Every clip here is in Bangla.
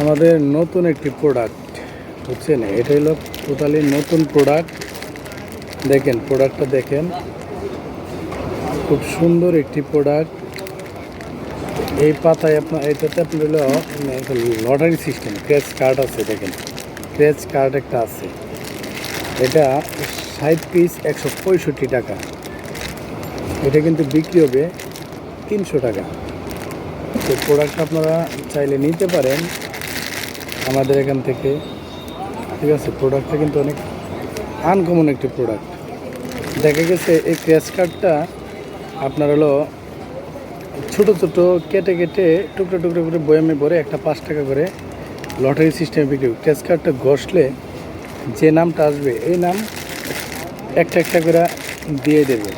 আমাদের নতুন একটি প্রোডাক্ট বুঝছেন, এটা হলো টোটালি নতুন প্রোডাক্ট। দেখেন প্রোডাক্টটা দেখেন, খুব সুন্দর একটি প্রোডাক্ট। এই পাতায় আপনার এটাতে আপনার হলো লটারি সিস্টেম, ক্র্যাচ কার্ড আছে। দেখেন ক্র্যাচ কার্ড একটা আছে। এটা 60 পিস 165 টাকা। এটা কিন্তু বিক্রি হবে 300 টাকা। তো প্রোডাক্ট আপনারা চাইলে নিতে পারেন আমাদের এখান থেকে, ঠিক আছে। প্রোডাক্টটা কিন্তু অনেক আনকমন একটি প্রোডাক্ট। দেখা গেছে এই ক্র্যাচ কার্ডটা আপনার হলো ছোটো ছোটো কেটে কেটে টুকরো টুকরো করে বয়ামে ভরে একটা 5 টাকা করে লটারি সিস্টেমে বিক্রি। ক্র্যাচ কার্ডটা ঘষলে যে নামটা আসবে এই নাম একটা একটা করে দিয়ে দেবে,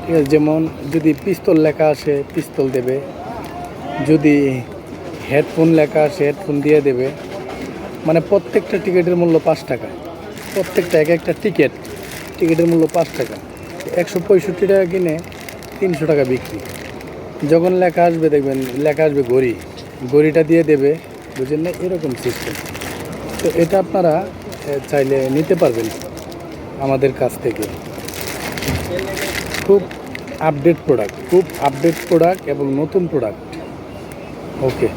ঠিক আছে। যেমন যদি পিস্তল লেখা আসে পিস্তল দেবে, যদি হেডফোন লেখা আসে হেডফোন দিয়ে দেবে। মানে প্রত্যেকটা টিকিটের মূল্য 5 টাকা। প্রত্যেকটা এক একটা টিকিটের মূল্য 5 টাকা। 165 টাকা কিনে 300 টাকা বিক্রি। যখন লেখা আসবে দেখবেন লেখা আসবে ঘড়িটা দিয়ে দেবে, বুঝলেন না, এরকম সিস্টেম। তো এটা আপনারা চাইলে নিতে পারবেন আমাদের কাছ থেকে। খুব আপডেট প্রোডাক্ট এবং নতুন প্রোডাক্ট। ওকে।